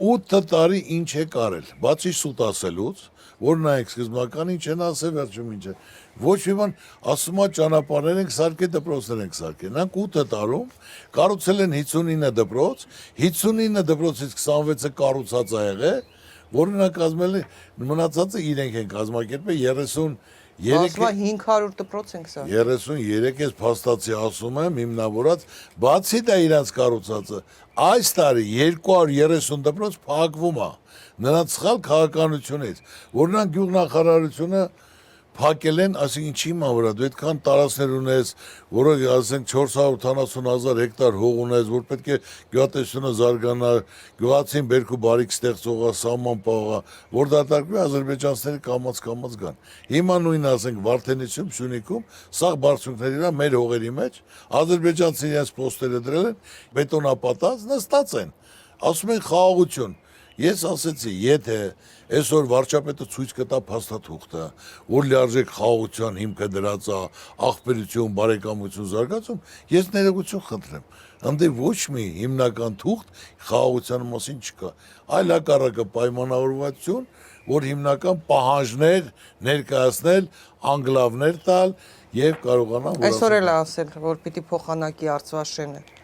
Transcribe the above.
8 տարի ինչ է կարել, բացի սուտ ասելուց, որ նայեք սկզբնական ինչ են ասել վերջում ինչ է։ Ոչ մի բան ասում է ճանապարհներ ենք սարքել, դպրոցներ ենք սարքել։ Նրանք 8 տարում կառուցել են 59 դպրոց, 59 դպրոցից 26-ը կառուցած ա եղել, որը նա կազմել է մնացածը իրենք են կազմակերպել Ասվա 500 դպրոց ենք սա։ 33 ես փաստացի ասում եմ հիմնավորած, բացի դա իրանց կառուցածը, այս տարի 230 դպրոց փակվում է նրանց սխալ քաղաքականությունից, որ նրանք գյուղնախարարությունը փակել են, ասենք ինչի հիման վրա, դու այդքան տարածքներ ունես, որը ասենք 480,000 հեկտար հող ունես, որ պետք է գյուղատնտեսությունը զարգանա, գյուղացին բերք ու բարիք ստեղծողա, սահման պահողա, որ դատարկվի ադրբեջանցիները կամաց գան։ Հիմա նույնը ասենք Վարդենիցում, Սյունիքում, սաղ բարձունքների վրա մեր հողերի մեջ, ադրբեջանցիները իրենց պոստերը դրել են, բետոնապատած նստած են, ասում են խաղաղություն։ Ես ասեցի, եթե այսօր վարչապետը ցույց կտա փաստաթուղթը, որ լիարժեք խաղաղության հիմքը դրած է, աղբերություն, բարեկամություն, զարգացում, ես ներողություն խնդրեմ։ Անդե ոչ մի հիմնական թուղթ խաղաղության մասին չկա, այլ հակառակը պայմանավորվածություն, որ հիմնական պահանջներ ներկայացնել, անգլավներ տալ եւ կարողանա Այսօր էլ ասել, որ պիտի փոխանակի Արցվաշենը։